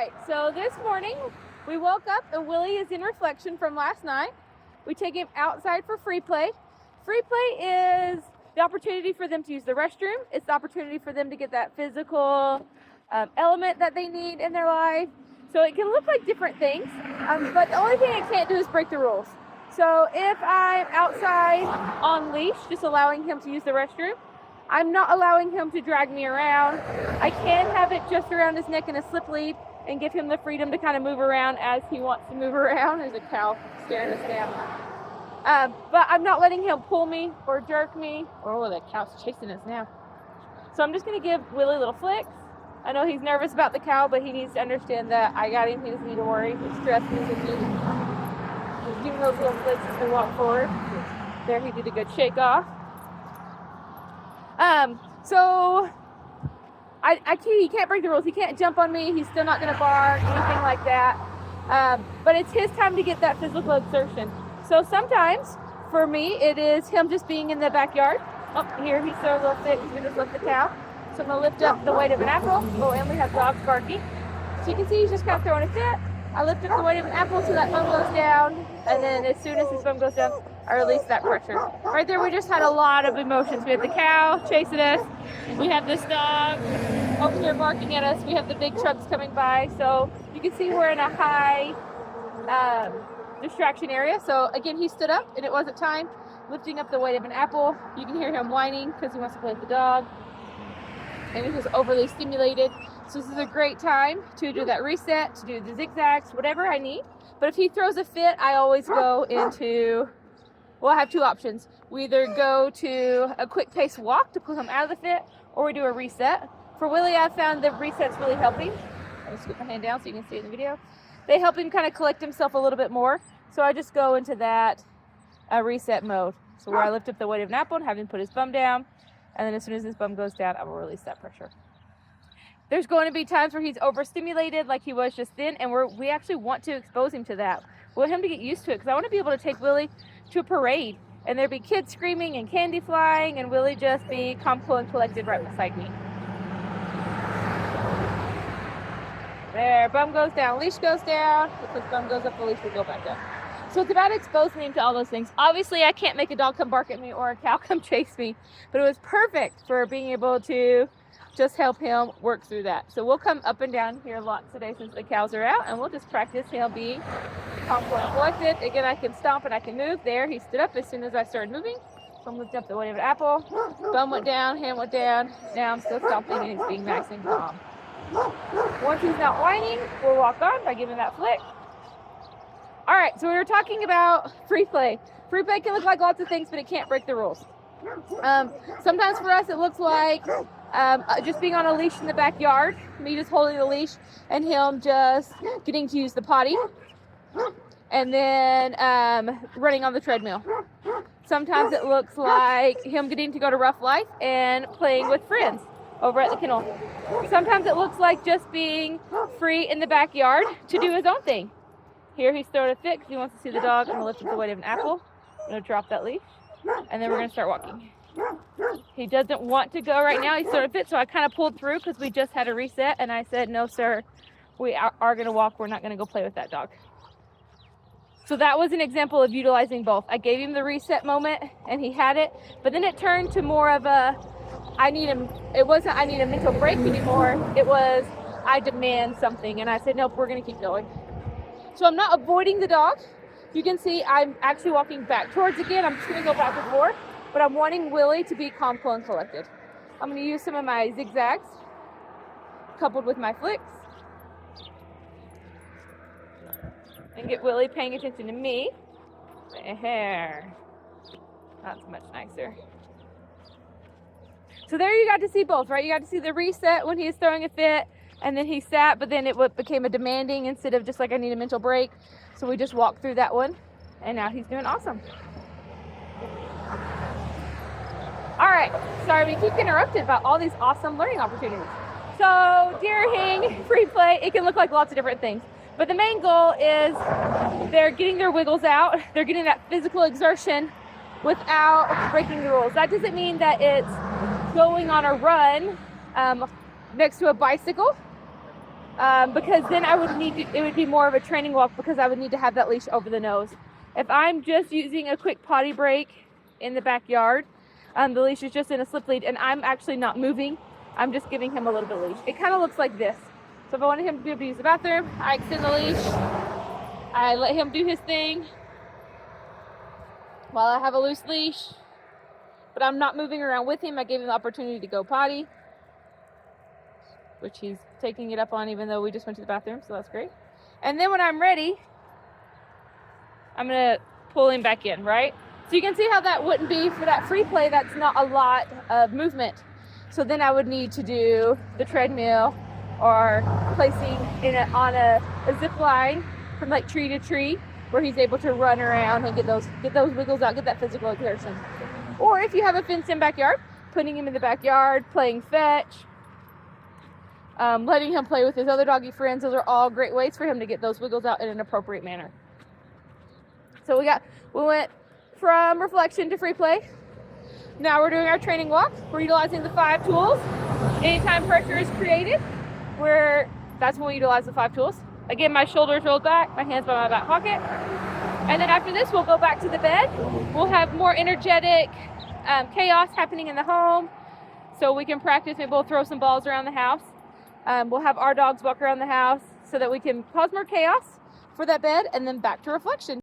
right, so this morning we woke up and Willie is in reflection from last night. We take him outside for free play. Free play is the opportunity for them to use the restroom. It's the opportunity for them to get that physical element that they need in their life. So it can look like different things, but the only thing it can't do is break the rules. So if I'm outside on leash, just allowing him to use the restroom, I'm not allowing him to drag me around. I can have it just around his neck in a slip lead and give him the freedom to kind of move around as he wants to move around. There's a cow staring us down. But I'm not letting him pull me or jerk me. Oh, that cow's chasing us now. So I'm just going to give Willie little flicks. I know he's nervous about the cow, but he needs to understand that I got him. He doesn't need to worry. His stress needs to be. Just give him those little flicks as we walk forward. There, he did a good shake off. So he can't break the rules. He can't jump on me. He's still not going to bark, anything like that. But it's his time to get that physical exertion. So sometimes, for me, it is him just being in the backyard. Oh, here, he's throwing a little fit. He's going to just lift the cow. So I'm going to lift up the weight of an apple. Oh, and we have dogs barking. So you can see he's just kind of throwing a fit. I lift up the weight of an apple so that bum goes down. And then as soon as his bum goes down, I release that pressure. Right there, we just had a lot of emotions. We had the cow chasing us. We have this dog over here barking at us. We have the big trucks coming by. So you can see we're in a high distraction area. So again, he stood up and it wasn't time. Lifting up the weight of an apple. You can hear him whining because he wants to play with the dog. And he's just overly stimulated. So this is a great time to do that reset, to do the zigzags, whatever I need. But if he throws a fit, I always go into... Well, I have two options. We either go to a quick pace walk to pull him out of the fit, or we do a reset. For Willie, I've found the resets really helping. I'll scoop my hand down so you can see it in the video. They help him kind of collect himself a little bit more. So I just go into that reset mode. So where I lift up the weight of an apple and have him put his bum down. And then as soon as his bum goes down, I will release that pressure. There's going to be times where he's overstimulated like he was just then, and we actually want to expose him to that. We want him to get used to it because I want to be able to take Willie to a parade and there'd be kids screaming and candy flying and Willie just be calm, cool, and collected right beside me. There, bum goes down, leash goes down. If his bum goes up, the leash will go back up. So it's about exposing him to all those things. Obviously, I can't make a dog come bark at me or a cow come chase me, but it was perfect for being able to just help him work through that. So we'll come up and down here a lot today since the cows are out, and we'll just practice him being calm, cool, and collected. Again, I can stomp and I can move. There, he stood up as soon as I started moving. So I'm lifting up the weight of an apple. Bum went down, hand went down. Now I'm still stomping and he's being nice and calm. Once he's not whining, we'll walk on by giving that flick. All right, so we were talking about free play. Free play can look like lots of things, but it can't break the rules. Sometimes for us, it looks like just being on a leash in the backyard, me just holding the leash and him just getting to use the potty, and then running on the treadmill. Sometimes it looks like him getting to go to Rough Life and playing with friends over at the kennel. Sometimes it looks like just being free in the backyard to do his own thing. Here he's throwing a fit because he wants to see the dog. I'm going to lift up the weight of an apple. I'm going to drop that leash, and then we're going to start walking. He doesn't want to go right now. He's throwing a fit, so I kind of pulled through because we just had a reset, and I said, no, sir, we are going to walk. We're not going to go play with that dog. So that was an example of utilizing both. I gave him the reset moment, and he had it, but then it turned to more of a, it wasn't I need a mental break anymore. It was, I demand something, and I said, nope, we're going to keep going. So I'm not avoiding the dog. You can see I'm actually walking back towards again. I'm just going to go back and forth, but I'm wanting Willie to be calm, cool, and collected. I'm going to use some of my zigzags coupled with my flicks and get Willie paying attention to me. There. That's much nicer. So there you got to see both, right? You got to see the reset when he was throwing a fit, and then he sat, but then it became a demanding instead of just like I need a mental break. So we just walked through that one, and now he's doing awesome. All right, sorry we keep interrupted by all these awesome learning opportunities. So deer hang, free play, it can look like lots of different things. But the main goal is they're getting their wiggles out. They're getting that physical exertion without breaking the rules. That doesn't mean that it's going on a run next to a bicycle. because then it would be more of a training walk because I would need to have that leash over the nose. If I'm just using a quick potty break in the backyard, the leash is just in a slip lead and I'm actually not moving. I'm just giving him a little bit of leash. It kind of looks like this. So if I wanted him to be able to use the bathroom, I extend the leash. I let him do his thing while I have a loose leash, but I'm not moving around with him. I gave him the opportunity to go potty, which he's taking it up on even though we just went to the bathroom, so that's great. And then when I'm ready, I'm gonna pull him back in, right? So you can see how that wouldn't be for that free play. That's not a lot of movement. So then I would need to do the treadmill or placing on a zip line from like tree to tree where he's able to run around and get those wiggles out, get that physical exertion. Or if you have a fenced in backyard, putting him in the backyard, playing fetch, letting him play with his other doggy friends. Those are all great ways for him to get those wiggles out in an appropriate manner. So we went from reflection to free play. Now we're doing our training walk. We're utilizing the 5 tools. Anytime pressure is created, that's when we utilize the 5 tools. Again, my shoulders rolled back, my hands by my back pocket. And then after this, we'll go back to the bed. We'll have more energetic chaos happening in the home. So we can practice, maybe we'll throw some balls around the house. We'll have our dogs walk around the house so that we can cause more chaos for that bed and then back to reflection.